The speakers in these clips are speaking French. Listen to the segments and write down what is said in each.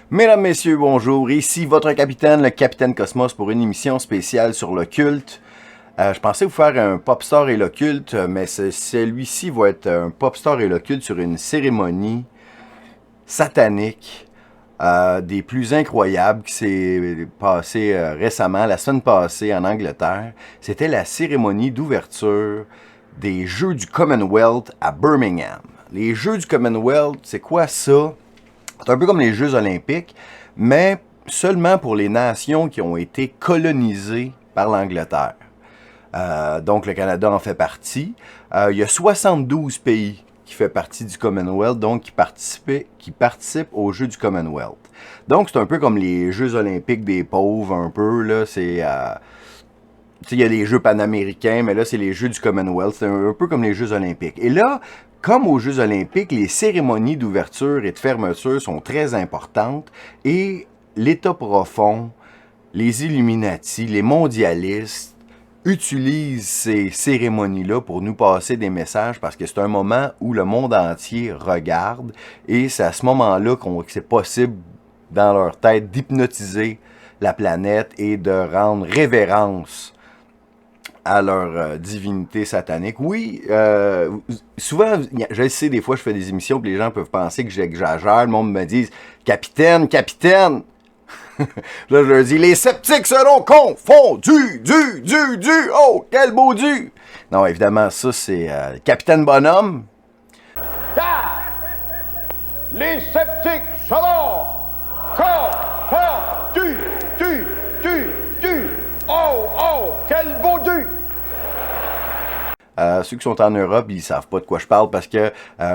Mesdames, Messieurs, bonjour. Ici votre capitaine, le capitaine Cosmos, pour une émission spéciale sur l'occulte. Je pensais vous faire un popstar et l'occulte, mais celui-ci va être un popstar et l'occulte sur une cérémonie satanique des plus incroyables qui s'est passée récemment, la semaine passée en Angleterre. C'était la cérémonie d'ouverture des Jeux du Commonwealth à Birmingham. Les Jeux du Commonwealth, c'est quoi ça? C'est un peu comme les Jeux olympiques, mais seulement pour les nations qui ont été colonisées par l'Angleterre. Donc le Canada en fait partie. Il y a 72 pays qui font partie du Commonwealth, donc qui participent aux Jeux du Commonwealth. Donc c'est un peu comme les Jeux olympiques des pauvres, un peu, là, c'est... il y a les Jeux panaméricains, mais là, c'est les Jeux du Commonwealth. C'est un peu comme les Jeux olympiques. Et là, comme aux Jeux olympiques, les cérémonies d'ouverture et de fermeture sont très importantes. Et l'État profond, les Illuminati, les mondialistes utilisent ces cérémonies-là pour nous passer des messages parce que c'est un moment où le monde entier regarde. Et c'est à ce moment-là que c'est possible, dans leur tête, d'hypnotiser la planète et de rendre révérence à leur divinité satanique. Oui, souvent, je sais, des fois, je fais des émissions, puis les gens peuvent penser que j'exagère. Le monde me dit « Capitaine, capitaine! » Là, je leur dis « Les sceptiques seront confondus! Oh, quel beau du! » Non, évidemment, ça, c'est Capitaine Bonhomme. Car les sceptiques seront confondus! Oh, quel beau du! Ceux qui sont en Europe, ils savent pas de quoi je parle parce que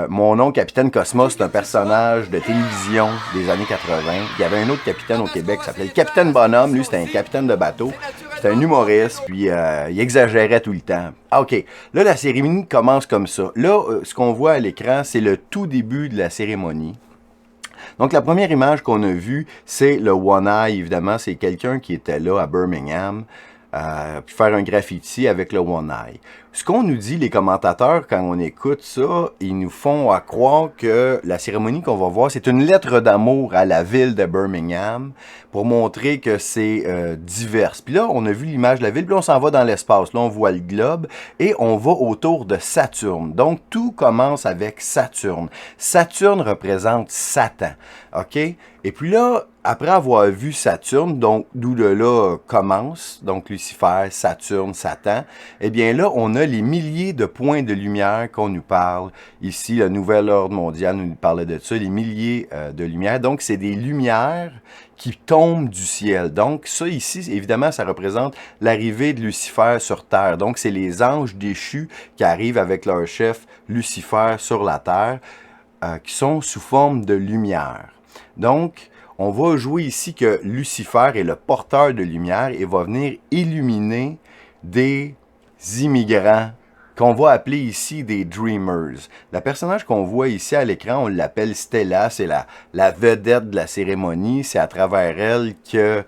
mon nom, Capitaine Cosmos, c'est un personnage de télévision des années 80. Il y avait un autre capitaine au Québec qui s'appelait le Capitaine Bonhomme. Lui, c'était un capitaine de bateau. C'était un humoriste, puis il exagérait tout le temps. Ah, OK. Là, la cérémonie commence comme ça. Là, ce qu'on voit à l'écran, c'est le tout début de la cérémonie. Donc, la première image qu'on a vue, c'est le One Eye, évidemment. C'est quelqu'un qui était là à Birmingham, puis faire un graffiti avec le One Eye. Ce qu'on nous dit, les commentateurs, quand on écoute ça, ils nous font à croire que la cérémonie qu'on va voir, c'est une lettre d'amour à la ville de Birmingham pour montrer que c'est divers. Puis là, on a vu l'image de la ville, puis là, on s'en va dans l'espace. Là, on voit le globe et on va autour de Saturne. Donc, tout commence avec Saturne. Saturne représente Satan. OK? Et puis là, après avoir vu Saturne, donc d'où le là commence, donc Lucifer, Saturne, Satan, eh bien là, on a les milliers de points de lumière qu'on nous parle. Ici, le nouvel ordre mondial nous parlait de ça, les milliers de lumières. Donc, c'est des lumières qui tombent du ciel. Donc, ça ici, évidemment, ça représente l'arrivée de Lucifer sur Terre. Donc, c'est les anges déchus qui arrivent avec leur chef Lucifer sur la Terre, qui sont sous forme de lumière. Donc, on va jouer ici que Lucifer est le porteur de lumière et va venir illuminer des immigrants qu'on va appeler ici des Dreamers. Le personnage qu'on voit ici à l'écran, on l'appelle Stella, c'est la vedette de la cérémonie, c'est à travers elle que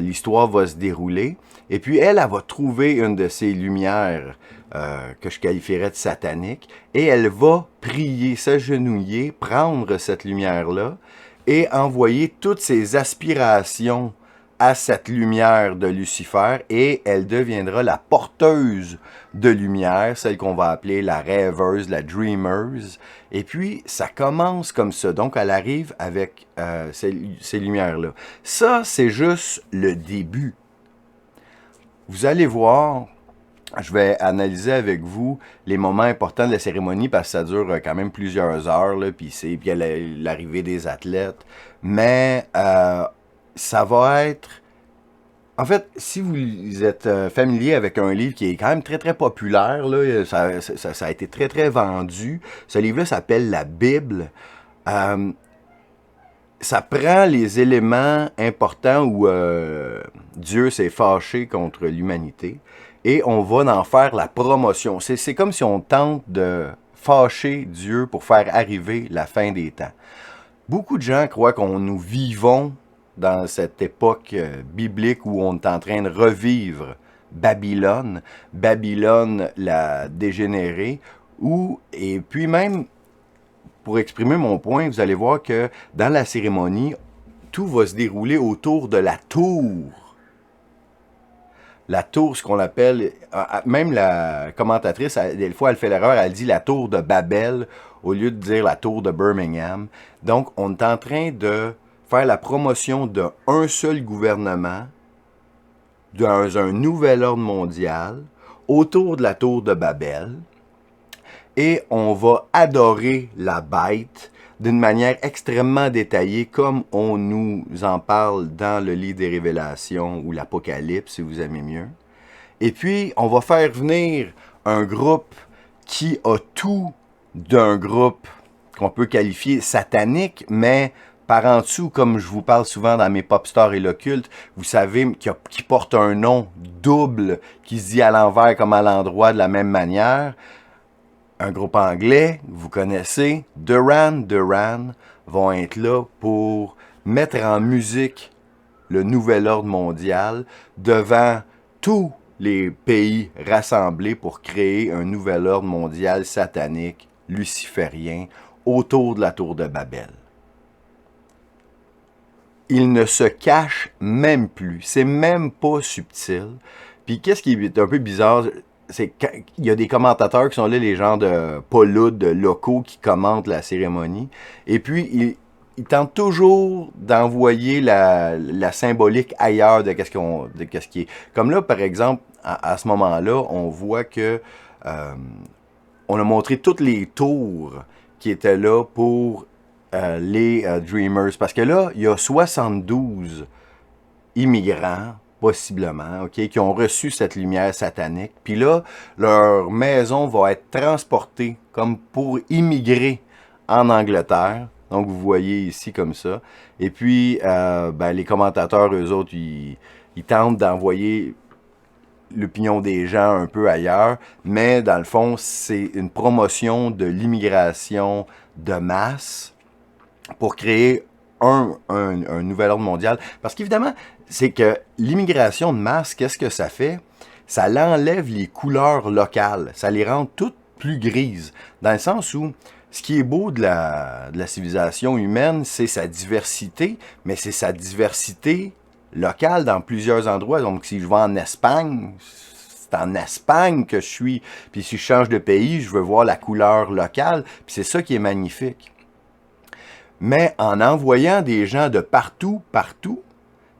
l'histoire va se dérouler. Et puis elle va trouver une de ces lumières que je qualifierais de satanique, et elle va prier, s'agenouiller, prendre cette lumière-là, et envoyer toutes ses aspirations à cette lumière de Lucifer, et elle deviendra la porteuse de lumière, celle qu'on va appeler la rêveuse, la dreamers. Et puis, ça commence comme ça. Donc, elle arrive avec ces lumières-là. Ça, c'est juste le début. Vous allez voir, je vais analyser avec vous les moments importants de la cérémonie parce que ça dure quand même plusieurs heures, là, puis il y a l'arrivée des athlètes. Mais ça va être... En fait, si vous êtes familier avec un livre qui est quand même très très populaire, là, ça a été très très vendu. Ce livre-là s'appelle La Bible. Ça prend les éléments importants où Dieu s'est fâché contre l'humanité et on va en faire la promotion. C'est comme si on tente de fâcher Dieu pour faire arriver la fin des temps. Beaucoup de gens croient qu'on nous vivons dans cette époque biblique où on est en train de revivre Babylone, Babylone la dégénérée, et puis même, pour exprimer mon point, vous allez voir que dans la cérémonie, tout va se dérouler autour de la tour. La tour, ce qu'on appelle, même la commentatrice, des fois, elle fait l'erreur, elle dit la tour de Babel au lieu de dire la tour de Birmingham. Donc, on est en train de faire la promotion d'un seul gouvernement, dans un nouvel ordre mondial, autour de la tour de Babel, et on va adorer la bête d'une manière extrêmement détaillée, comme on nous en parle dans le livre des Révélations ou l'Apocalypse, si vous aimez mieux. Et puis, on va faire venir un groupe qui a tout d'un groupe qu'on peut qualifier satanique, mais par en dessous, comme je vous parle souvent dans mes pop stars et l'occulte, vous savez, qui porte un nom double, qui se dit à l'envers comme à l'endroit de la même manière. Un groupe anglais, vous connaissez, Duran Duran, vont être là pour mettre en musique le nouvel ordre mondial devant tous les pays rassemblés pour créer un nouvel ordre mondial satanique, luciférien, autour de la tour de Babel. Il ne se cache même plus, c'est même pas subtil. Puis qu'est-ce qui est un peu bizarre, c'est qu'il y a des commentateurs qui sont là, les gens de Paulude, de locaux, qui commentent la cérémonie. Et puis, ils tentent toujours d'envoyer la symbolique ailleurs de qu'est-ce qui est. Comme là, par exemple, à ce moment-là, on voit que on a montré toutes les tours qui étaient là pour les Dreamers. Parce que là, il y a 72 immigrants, possiblement, ok, qui ont reçu cette lumière satanique. Puis là, leur maison va être transportée comme pour immigrer en Angleterre. Donc, vous voyez ici comme ça. Et puis, les commentateurs, eux autres, ils tentent d'envoyer l'opinion des gens un peu ailleurs. Mais, dans le fond, c'est une promotion de l'immigration de masse pour créer un nouvel ordre mondial. Parce qu'évidemment, c'est que l'immigration de masse, qu'est-ce que ça fait? Ça l'enlève les couleurs locales. Ça les rend toutes plus grises. Dans le sens où, ce qui est beau de la civilisation humaine, c'est sa diversité, mais c'est sa diversité locale dans plusieurs endroits. Donc, si je vais en Espagne, c'est en Espagne que je suis. Puis si je change de pays, je veux voir la couleur locale. Puis c'est ça qui est magnifique. Mais en envoyant des gens de partout,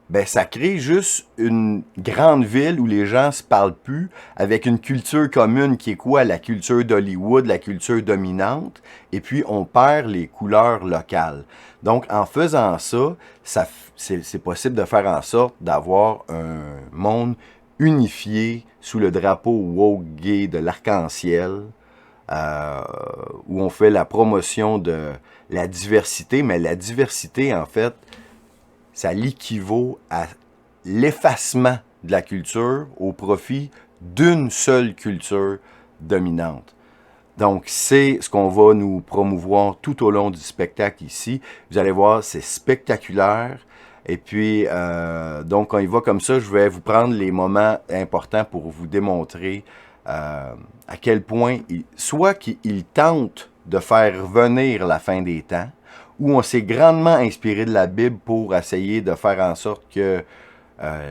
ben ça crée juste une grande ville où les gens se parlent plus, avec une culture commune qui est quoi? La culture d'Hollywood, la culture dominante, et puis on perd les couleurs locales. Donc en faisant ça, c'est possible de faire en sorte d'avoir un monde unifié sous le drapeau woke gay de l'arc-en-ciel, où on fait la promotion de la diversité, mais la diversité, en fait, ça l'équivaut à l'effacement de la culture au profit d'une seule culture dominante. Donc, c'est ce qu'on va nous promouvoir tout au long du spectacle ici. Vous allez voir, c'est spectaculaire. Et puis, donc, quand il va comme ça, je vais vous prendre les moments importants pour vous démontrer à quel point, soit qu'il tente de faire venir la fin des temps, où on s'est grandement inspiré de la Bible pour essayer de faire en sorte que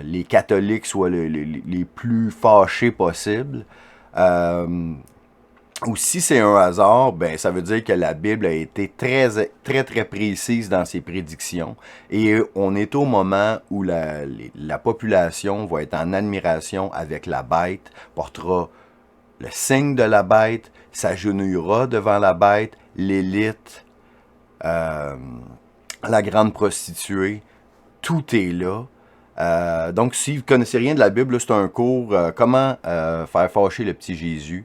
les catholiques soient les plus fâchés possibles. Ou si c'est un hasard, ben ça veut dire que la Bible a été très précise dans ses prédictions. Et on est au moment où la population va être en admiration avec la bête, portera le signe de la bête, s'agenouillera devant la bête, l'élite, la grande prostituée, tout est là. Donc, si vous ne connaissez rien de la Bible, c'est un cours comment faire fâcher le petit Jésus,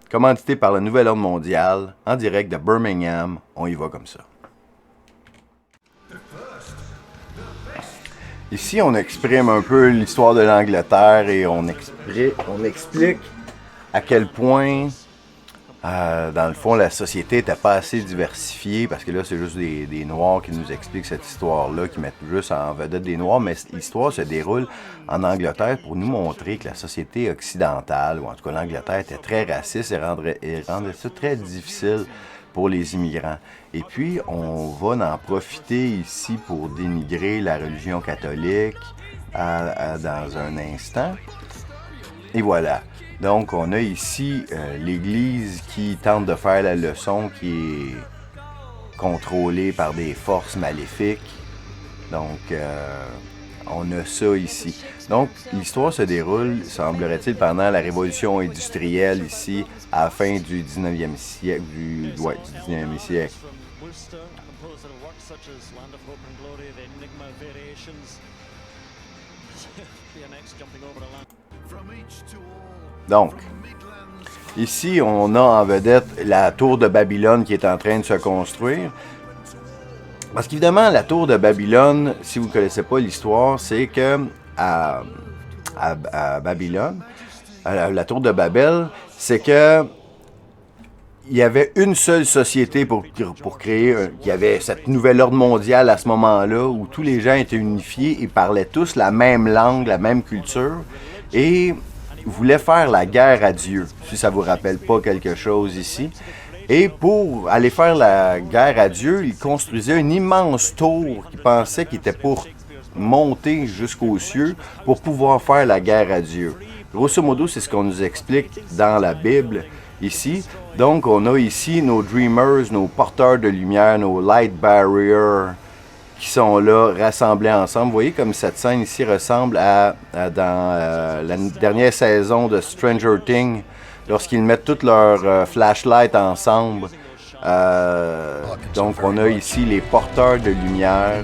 commandité par le Nouvel Ordre Mondial, en direct de Birmingham. On y va comme ça. Ici, on exprime un peu l'histoire de l'Angleterre et on explique à quel point, dans le fond, la société n'était pas assez diversifiée, parce que là, c'est juste des Noirs qui nous expliquent cette histoire-là, qui mettent juste en vedette des Noirs, mais l'histoire se déroule en Angleterre pour nous montrer que la société occidentale, ou en tout cas l'Angleterre, était très raciste et rendait ça très difficile pour les immigrants. Et puis, on va en profiter ici pour dénigrer la religion catholique dans un instant. Et voilà. Donc, on a ici l'Église qui tente de faire la leçon, qui est contrôlée par des forces maléfiques. Donc, on a ça ici. Donc, l'histoire se déroule, semblerait-il, pendant la révolution industrielle ici, à la fin du 19e siècle. Du 19e siècle. Donc, ici, on a en vedette la tour de Babylone qui est en train de se construire. Parce qu'évidemment, la tour de Babylone, si vous ne connaissez pas l'histoire, c'est que à Babylone, la tour de Babel, c'est que il y avait une seule société pour créer, il y avait cette nouvelle ordre mondial à ce moment-là, où tous les gens étaient unifiés et parlaient tous la même langue, la même culture, et voulaient faire la guerre à Dieu, si ça vous rappelle pas quelque chose ici. Et pour aller faire la guerre à Dieu, ils construisaient une immense tour qu'ils pensaient qu'il était pour monter jusqu'aux cieux pour pouvoir faire la guerre à Dieu. Grosso modo, c'est ce qu'on nous explique dans la Bible ici. Donc, on a ici nos dreamers, nos porteurs de lumière, nos light barriers qui sont là, rassemblés ensemble. Vous voyez comme cette scène ici ressemble à dans la dernière saison de Stranger Things, lorsqu'ils mettent toutes leurs flashlights ensemble. Donc, on a ici les porteurs de lumière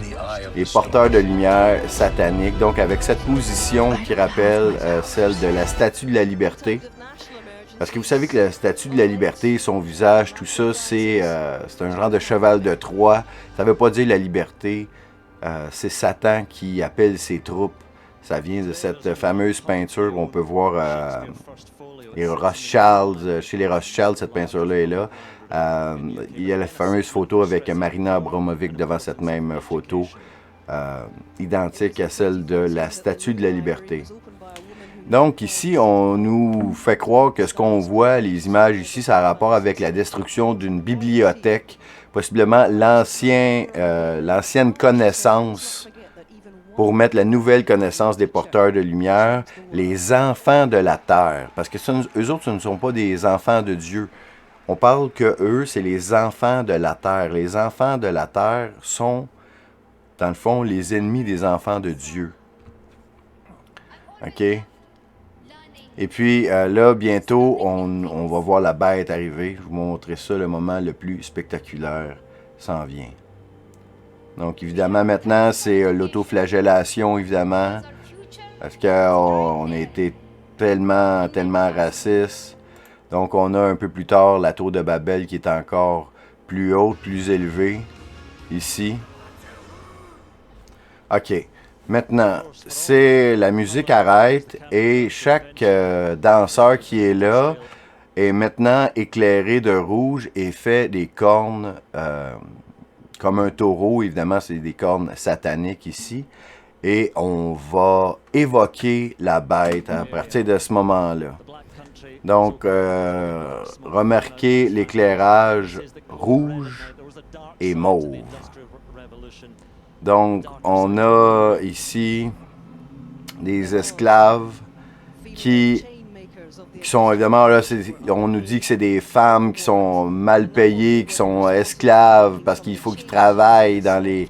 sataniques. Donc, avec cette position qui rappelle celle de la Statue de la Liberté. Parce que vous savez que la Statue de la Liberté, son visage, tout ça, c'est un genre de cheval de Troie. Ça ne veut pas dire la liberté. C'est Satan qui appelle ses troupes. Ça vient de cette fameuse peinture qu'on peut voir les Rothschild, chez les Rothschild, cette peinture-là est là. Il y a la fameuse photo avec Marina Abramovic devant cette même photo, identique à celle de la Statue de la Liberté. Donc ici, on nous fait croire que ce qu'on voit, les images ici, ça a rapport avec la destruction d'une bibliothèque, possiblement l'ancienne connaissance, pour mettre la nouvelle connaissance des porteurs de lumière, les enfants de la terre. Parce que eux autres, ce ne sont pas des enfants de Dieu. On parle que eux, c'est les enfants de la terre. Les enfants de la terre sont, dans le fond, les ennemis des enfants de Dieu. OK? Et puis là, bientôt, on va voir la bête arriver. Je vais vous montrer ça, le moment le plus spectaculaire s'en vient. Donc, évidemment, maintenant, c'est l'autoflagellation, évidemment. Parce qu'on a été tellement racistes. Donc, on a un peu plus tard la tour de Babel qui est encore plus haute, plus élevée, ici. OK. Maintenant, c'est la musique arrête et chaque danseur qui est là est maintenant éclairé de rouge et fait des cornes comme un taureau. Évidemment, c'est des cornes sataniques ici. Et on va évoquer la bête à partir de ce moment-là. Donc, remarquez l'éclairage rouge et mauve. Donc, on a ici des esclaves qui sont évidemment, là, on nous dit que c'est des femmes qui sont mal payées, qui sont esclaves parce qu'il faut qu'ils travaillent dans les...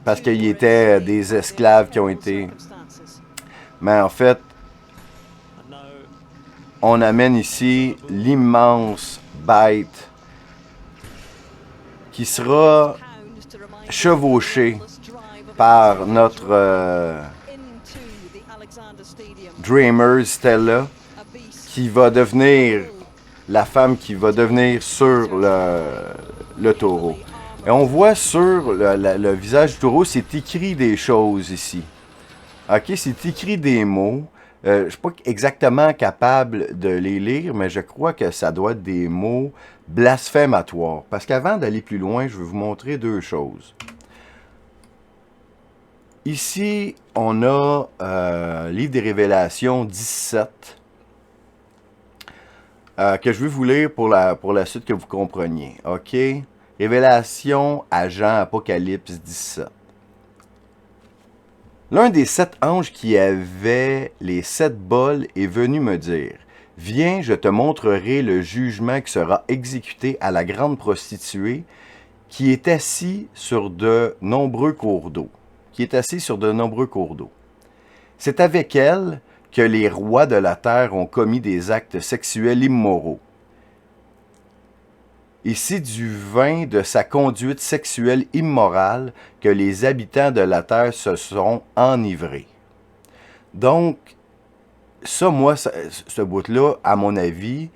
Parce qu'il y était des esclaves qui ont été... Mais en fait, on amène ici l'immense bête qui sera chevauché par notre Dreamer Stella, qui va devenir la femme qui va devenir sur le taureau. Et on voit sur le visage du taureau, c'est écrit des choses ici. OK, c'est écrit des mots. Je ne suis pas exactement capable de les lire, mais je crois que ça doit être des mots blasphématoires. Parce qu'avant d'aller plus loin, je vais vous montrer deux choses. Ici, on a Livre des Révélations 17. que je vais vous lire pour la suite que vous compreniez. OK? Révélation à Jean, Apocalypse 17. L'un des 7 anges qui avait les 7 bols est venu me dire, « Viens, je te montrerai le jugement qui sera exécuté à la grande prostituée qui est assise sur de nombreux cours d'eau. » Qui est assise sur de nombreux cours d'eau. C'est avec elle que les rois de la terre ont commis des actes sexuels immoraux. Et c'est du vin de sa conduite sexuelle immorale que les habitants de la terre se sont enivrés. Donc, ça, moi, ce bout-là, à mon avis,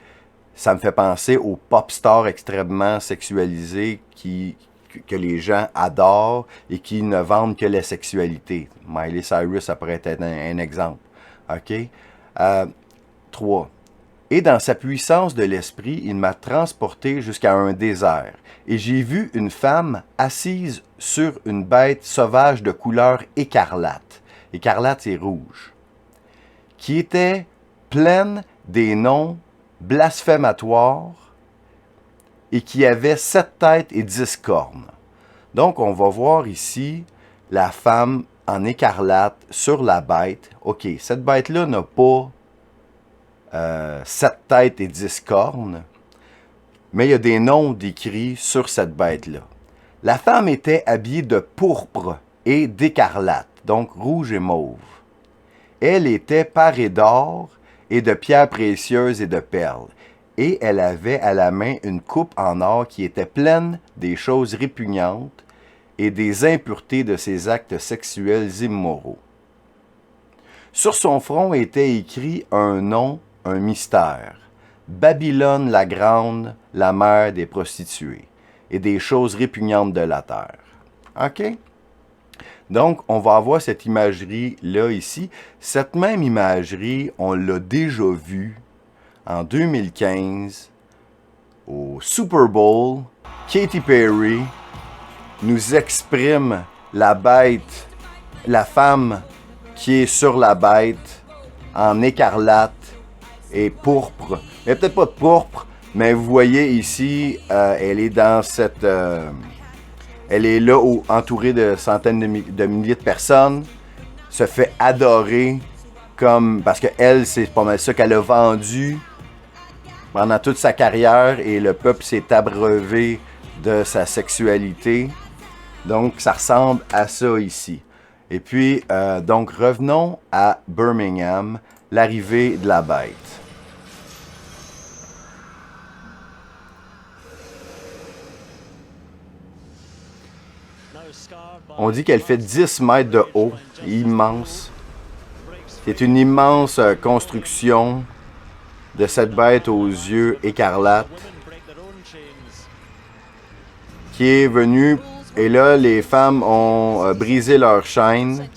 ça me fait penser aux pop stars extrêmement sexualisés que les gens adorent et qui ne vendent que la sexualité. Miley Cyrus, ça pourrait être un exemple. OK? 3. Et dans sa puissance de l'esprit, il m'a transporté jusqu'à un désert. Et j'ai vu une femme assise sur une bête sauvage de couleur écarlate. Écarlate, c'est rouge. Qui était pleine des noms blasphématoires et qui avait 7 têtes et 10 cornes. Donc, on va voir ici la femme en écarlate sur la bête. OK, cette bête-là n'a pas 7 têtes et 10 cornes, mais il y a des noms décrits sur cette bête-là. La femme était habillée de pourpre et d'écarlate, donc rouge et mauve. Elle était parée d'or et de pierres précieuses et de perles, et elle avait à la main une coupe en or qui était pleine des choses répugnantes et des impuretés de ses actes sexuels immoraux. Sur son front était écrit un nom, un mystère. Babylone la grande, la mère des prostituées, et des choses répugnantes de la terre. OK? Donc, on va avoir cette imagerie-là ici. Cette même imagerie, on l'a déjà vue en 2015 au Super Bowl. Katy Perry nous exprime la bête, la femme qui est sur la bête en écarlate et pourpre. Mais peut-être pas de pourpre, mais vous voyez ici, elle est dans cette... elle est là entourée de centaines de milliers de personnes, se fait adorer comme... Parce que elle, c'est pas mal ça qu'elle a vendu pendant toute sa carrière et le peuple s'est abreuvé de sa sexualité. Donc, ça ressemble à ça ici. Et puis, donc, revenons à Birmingham, l'arrivée de la bête. On dit qu'elle fait 10 mètres de haut, immense. C'est une immense construction de cette bête aux yeux écarlates qui est venue, et là, les femmes ont brisé leur chaîne.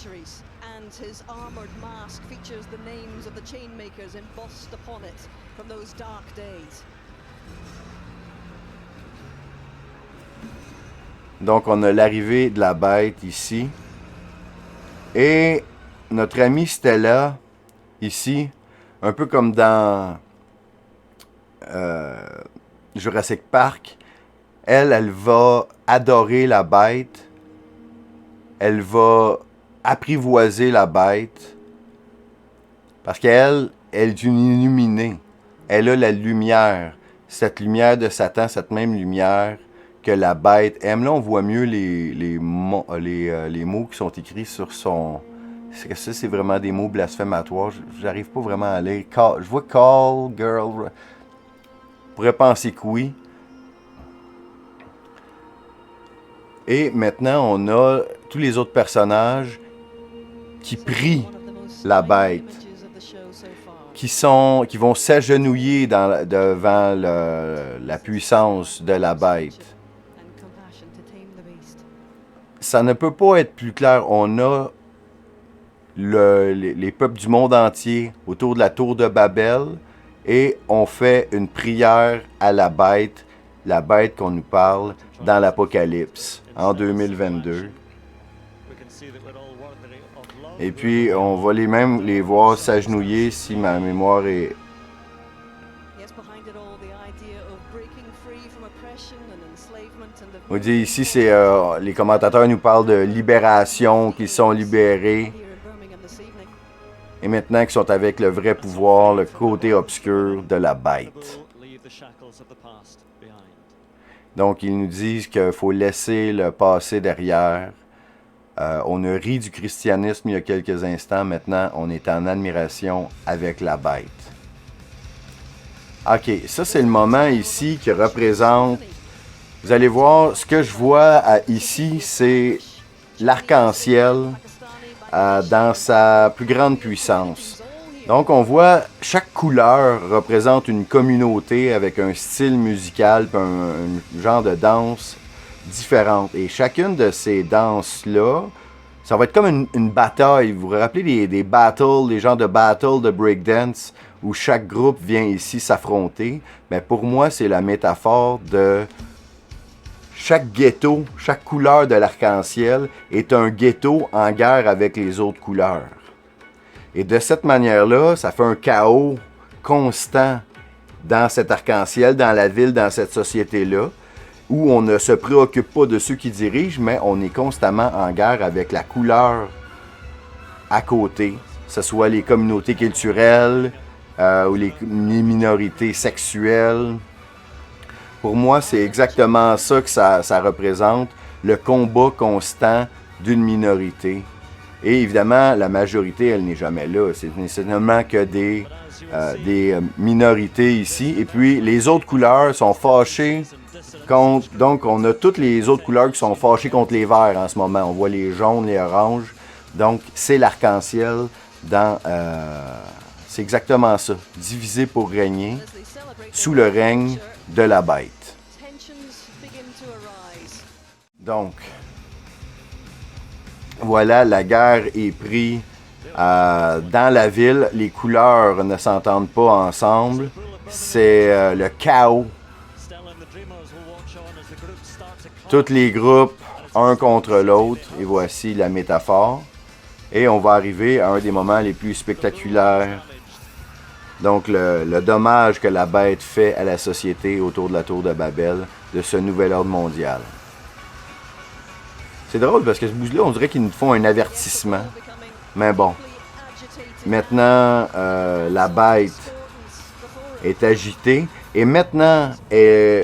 Donc, on a l'arrivée de la bête ici. Et notre amie Stella, ici, un peu comme dans Jurassic Park, elle va adorer la bête. Elle va apprivoiser la bête. Parce qu'elle est une illuminée. Elle a la lumière. Cette lumière de Satan, cette même lumière que la bête aime. Là, on voit mieux les mots qui sont écrits sur son... Est-ce que ça, c'est vraiment des mots blasphématoires? J'arrive pas vraiment à lire. Je vois call, girl. Je pourrais penser que oui. Et maintenant, on a tous les autres personnages qui prient la bête, qui vont s'agenouiller devant la puissance de la bête. Ça ne peut pas être plus clair. On a les peuples du monde entier autour de la tour de Babel et on fait une prière à la bête qu'on nous parle dans l'Apocalypse en 2022. Et puis on va les voir s'agenouiller si ma mémoire est On dit ici, c'est les commentateurs nous parlent de libération, qu'ils sont libérés. Et maintenant qu'ils sont avec le vrai pouvoir, le côté obscur de la bête. Donc, ils nous disent qu'il faut laisser le passé derrière. On a ri du christianisme il y a quelques instants. Maintenant, on est en admiration avec la bête. OK, ça, c'est le moment ici qui représente... Vous allez voir, ce que je vois ici, c'est l'arc-en-ciel dans sa plus grande puissance. Donc, on voit chaque couleur représente une communauté avec un style musical, un genre de danse différente. Et chacune de ces danses-là, ça va être comme une bataille. Vous vous rappelez des battles, des genres de battles de breakdance où chaque groupe vient ici s'affronter? Mais pour moi, c'est la métaphore de chaque ghetto, chaque couleur de l'arc-en-ciel est un ghetto en guerre avec les autres couleurs. Et de cette manière-là, ça fait un chaos constant dans cet arc-en-ciel, dans la ville, dans cette société-là, où on ne se préoccupe pas de ceux qui dirigent, mais on est constamment en guerre avec la couleur à côté, que ce soit les communautés culturelles ou les minorités sexuelles. Pour moi, c'est exactement ça que ça représente, le combat constant d'une minorité. Et évidemment, la majorité, elle n'est jamais là. C'est nécessairement que des minorités ici. Et puis, les autres couleurs sont fâchées contre... Donc, on a toutes les autres couleurs qui sont fâchées contre les verts en ce moment. On voit les jaunes, les oranges. Donc, c'est l'arc-en-ciel dans... c'est exactement ça. Divisé pour régner, sous le règne de la bête. Donc, voilà, la guerre est prise dans la ville. Les couleurs ne s'entendent pas ensemble. C'est le chaos. Tous les groupes, un contre l'autre. Et voici la métaphore. Et on va arriver à un des moments les plus spectaculaires. Donc, le dommage que la bête fait à la société autour de la tour de Babel, de ce nouvel ordre mondial. C'est drôle parce que ce bout-là, on dirait qu'ils nous font un avertissement. Mais bon. Maintenant, la bête est agitée. Et maintenant,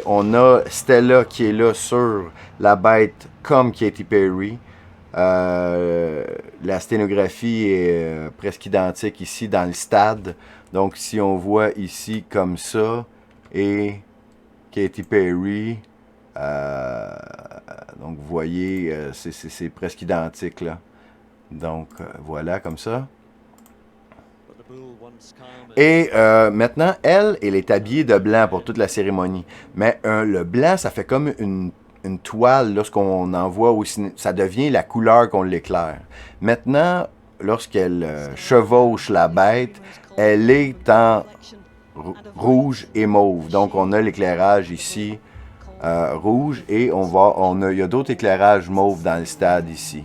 on a Stella qui est là sur la bête comme Katy Perry. La sténographie est presque identique ici dans le stade. Donc, si on voit ici comme ça, et Katy Perry, donc vous voyez, c'est presque identique là. Donc, voilà, comme ça. Et maintenant, elle est habillée de blanc pour toute la cérémonie. Mais le blanc, ça fait comme une toile lorsqu'on en voit au cinéma. Ça devient la couleur qu'on l'éclaire. Maintenant, lorsqu'elle chevauche la bête, elle est en rouge et mauve. Donc, on a l'éclairage ici rouge et il y a d'autres éclairages mauves dans le stade ici.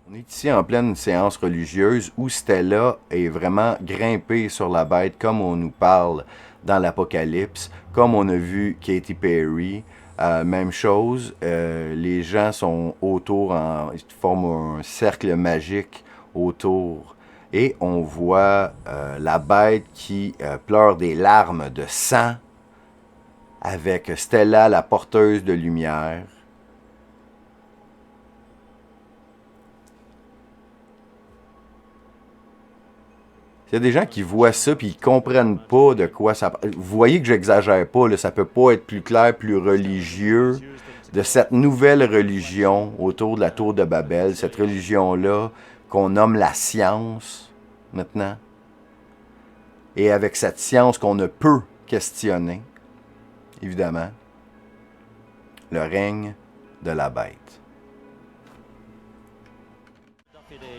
On est ici en pleine séance religieuse où Stella est vraiment grimpée sur la bête comme on nous parle dans l'Apocalypse, comme on a vu Katy Perry. Même chose, les gens sont autour, ils forment un cercle magique autour. Et on voit la bête qui pleure des larmes de sang avec Stella, la porteuse de lumière. Il y a des gens qui voient ça puis ils comprennent pas de quoi ça parle. Vous voyez que j'exagère pas, là, ça peut pas être plus clair, plus religieux de cette nouvelle religion autour de la tour de Babel, cette religion-là qu'on nomme la science maintenant. Et avec cette science qu'on ne peut questionner, évidemment, le règne de la bête.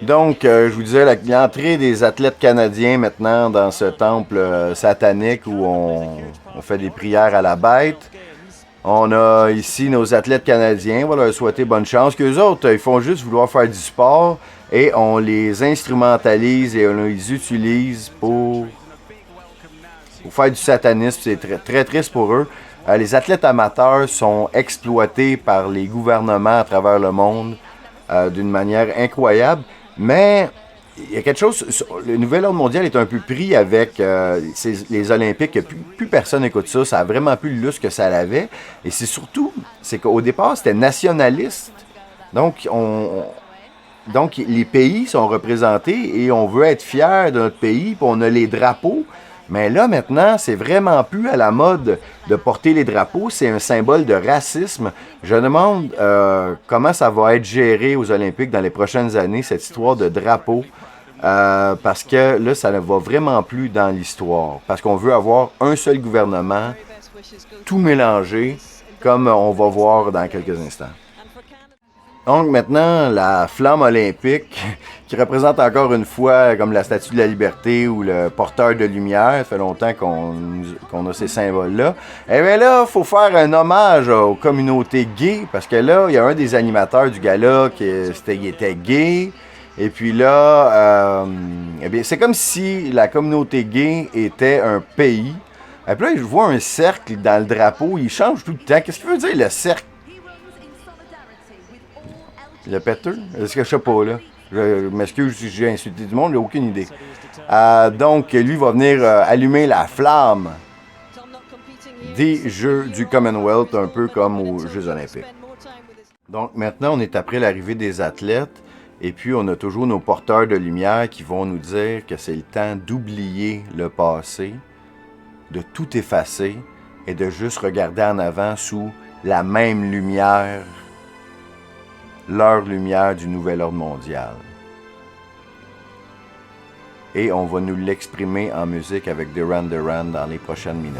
Donc, je vous disais, l'entrée des athlètes canadiens maintenant dans ce temple satanique où on fait des prières à la bête. On a ici nos athlètes canadiens, on va leur souhaiter bonne chance. Qu'eux autres, ils font juste vouloir faire du sport et on les instrumentalise et on les utilise pour faire du satanisme. C'est très, très triste pour eux. Les athlètes amateurs sont exploités par les gouvernements à travers le monde d'une manière incroyable, mais il y a quelque chose, le nouvel ordre mondial est un peu pris avec les Olympiques, plus personne n'écoute ça, ça a vraiment plus le lustre que ça l'avait, et c'est qu'au départ, c'était nationaliste, donc les pays sont représentés et on veut être fier de notre pays, puis on a les drapeaux. Mais là, maintenant, c'est vraiment plus à la mode de porter les drapeaux. C'est un symbole de racisme. Je demande comment ça va être géré aux Olympiques dans les prochaines années, cette histoire de drapeau. Parce que là, ça ne va vraiment plus dans l'histoire. Parce qu'on veut avoir un seul gouvernement, tout mélangé, comme on va voir dans quelques instants. Donc maintenant, la flamme olympique, qui représente encore une fois comme la Statue de la Liberté ou le porteur de lumière, ça fait longtemps qu'on a ces symboles-là. Eh bien là, il faut faire un hommage aux communautés gays, parce que là, il y a un des animateurs du gala qui était gay. Et puis là, eh bien, c'est comme si la communauté gay était un pays. Et puis là, je vois un cercle dans le drapeau, il change tout le temps. Qu'est-ce qu'il veut dire le cercle? Le péteux? Est-ce que je sais pas, là? Je m'excuse si j'ai insulté du monde, j'ai aucune idée. Donc, lui va venir allumer la flamme des Jeux du Commonwealth, un peu comme aux Jeux olympiques. Donc, maintenant, on est après l'arrivée des athlètes, et puis on a toujours nos porteurs de lumière qui vont nous dire que c'est le temps d'oublier le passé, de tout effacer, et de juste regarder en avant sous la même lumière, leur lumière du nouvel ordre mondial. Et on va nous l'exprimer en musique avec Duran Duran dans les prochaines minutes.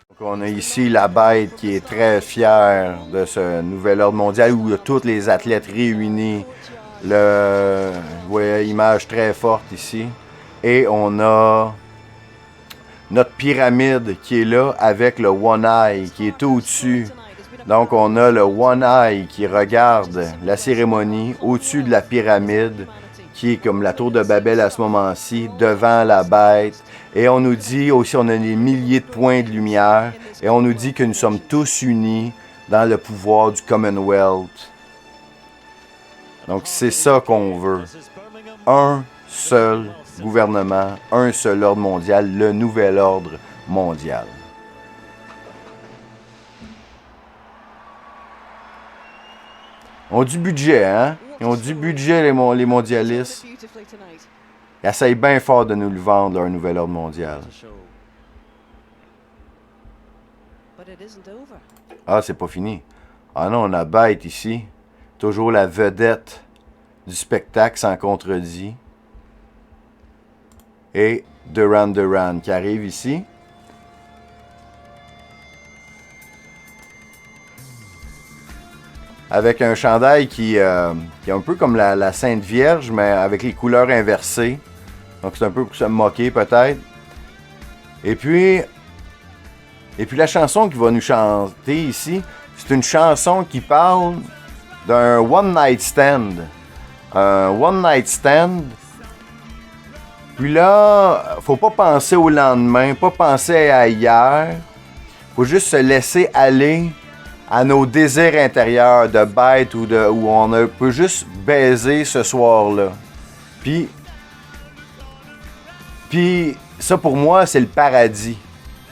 Donc on a ici la bête qui est très fière de ce nouvel ordre mondial où il y a tous les athlètes réunis. Vous voyez, image très forte ici. Et on a notre pyramide qui est là avec le One Eye qui est au-dessus. Donc, on a le One Eye qui regarde la cérémonie au-dessus de la pyramide, qui est comme la tour de Babel à ce moment-ci, devant la bête. Et on nous dit aussi, on a des milliers de points de lumière, et on nous dit que nous sommes tous unis dans le pouvoir du Commonwealth. Donc, c'est ça qu'on veut. Un seul gouvernement, un seul ordre mondial, le nouvel ordre mondial. Ils ont du budget, hein? Ils ont du budget, les mondialistes. Ils essayent bien fort de nous le vendre, leur nouvel ordre mondial. Ah, c'est pas fini. Ah non, on a Bête ici. Toujours la vedette du spectacle sans contredit. Et Duran Duran qui arrive ici. Avec un chandail qui est un peu comme la Sainte Vierge, mais avec les couleurs inversées. Donc c'est un peu pour se moquer peut-être. Et puis la chanson qu'il va nous chanter ici, c'est une chanson qui parle d'un one night stand. Un one night stand. Puis là, faut pas penser au lendemain, pas penser à hier. Faut juste se laisser aller à nos désirs intérieurs de bête ou où on peut juste baiser ce soir-là. Puis ça pour moi, c'est le paradis.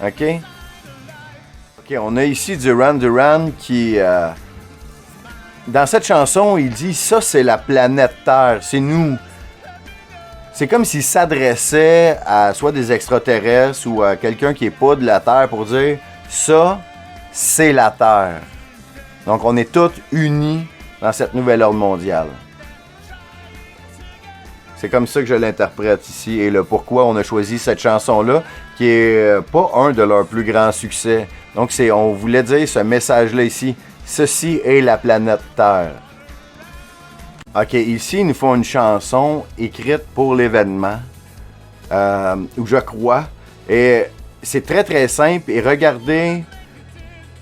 OK? OK, on a ici Duran Duran qui... dans cette chanson, il dit « Ça, c'est la planète Terre, c'est nous. » C'est comme s'il s'adressait à soit des extraterrestres ou à quelqu'un qui n'est pas de la Terre pour dire « Ça, c'est la Terre. » Donc, on est tous unis dans cette nouvelle ordre mondiale. C'est comme ça que je l'interprète ici et le pourquoi on a choisi cette chanson-là, qui est pas un de leurs plus grands succès. Donc, on voulait dire ce message-là ici. Ceci est la planète Terre. OK, ici, ils nous font une chanson écrite pour l'événement, où je crois. Et c'est très, très simple. Et regardez,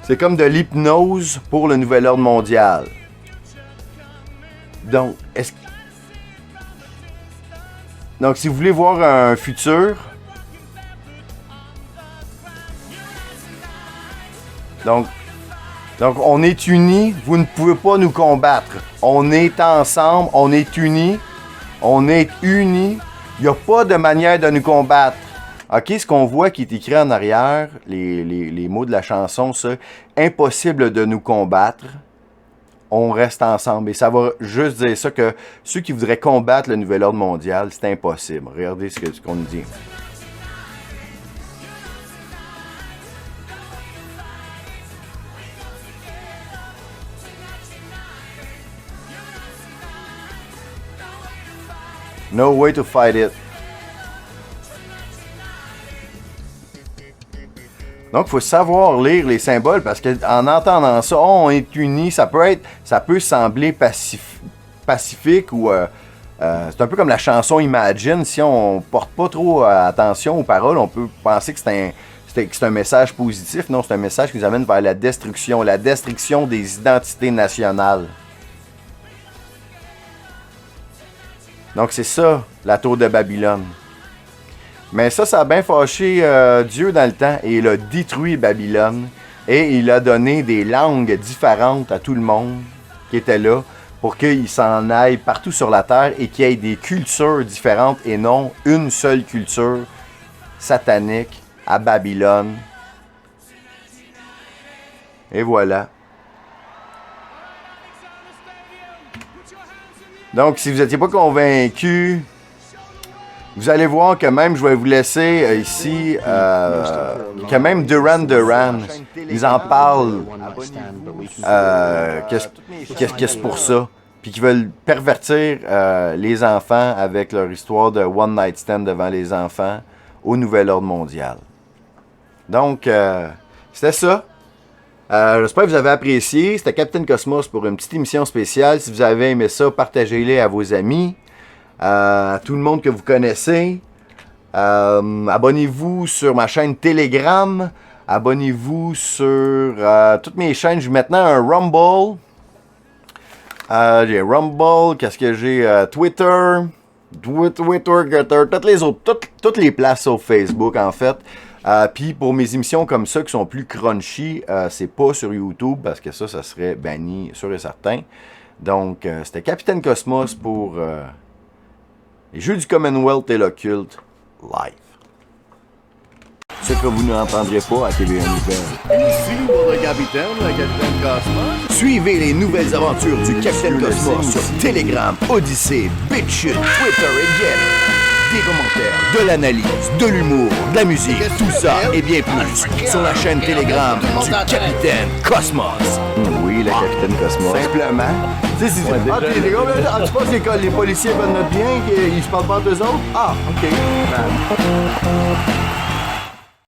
c'est comme de l'hypnose pour le nouvel ordre mondial. Donc, si vous voulez voir un futur Donc, on est unis, vous ne pouvez pas nous combattre. On est ensemble, on est unis, il n'y a pas de manière de nous combattre. OK, ce qu'on voit qui est écrit en arrière, les mots de la chanson, ça, impossible de nous combattre, on reste ensemble. Et ça va juste dire ça, que ceux qui voudraient combattre le nouvel ordre mondial, c'est impossible. Regardez ce qu'on nous dit. No way to fight it. Donc, il faut savoir lire les symboles parce qu'en entendant ça, on est unis, ça peut sembler pacifique ou c'est un peu comme la chanson Imagine. Si on porte pas trop attention aux paroles, on peut penser que c'est un message positif. Non, c'est un message qui nous amène vers la destruction des identités nationales. Donc, c'est ça, la tour de Babylone. Mais ça a bien fâché Dieu dans le temps et il a détruit Babylone et il a donné des langues différentes à tout le monde qui était là pour qu'il s'en aille partout sur la terre et qu'il y ait des cultures différentes et non une seule culture satanique à Babylone. Et voilà. Donc, si vous n'étiez pas convaincu, vous allez voir que même, je vais vous laisser ici, que même Duran Duran, ils en parlent, qu'est-ce que c'est pour ça, puis qu'ils veulent pervertir les enfants avec leur histoire de One Night Stand devant les enfants au Nouvel Ordre Mondial. Donc, c'était ça. J'espère que vous avez apprécié. C'était Capitaine Cosmos pour une petite émission spéciale. Si vous avez aimé ça, partagez-les à vos amis. À tout le monde que vous connaissez. Abonnez-vous sur ma chaîne Telegram. Abonnez-vous sur toutes mes chaînes. J'ai maintenant un Rumble. J'ai Rumble. Qu'est-ce que j'ai? Twitter. Twitter, toutes les autres. Toutes les places sauf Facebook, en fait. Puis pour mes émissions comme ça qui sont plus crunchy, c'est pas sur YouTube parce que ça serait banni, sûr et certain. Donc, c'était Capitaine Cosmos pour... les Jeux du Commonwealth et l'Occulte live. Ce que vous n'entendrez pas à TVA Nouvelles. Ici votre capitaine, le Capitaine Cosmos. Suivez les nouvelles aventures du Capitaine Cosmos sur Telegram, Odyssey, BitChute, Twitter et Get. Des commentaires, de l'analyse, de l'humour, de la musique, tout ça et bien plus sur la chaîne Telegram du Capitaine Cosmos. Oui, le Capitaine Cosmos. Simplement. Tu sais, si tu penses que les policiers veulent notre bien, qu'ils se parlent pas d'eux autres? Ah, OK.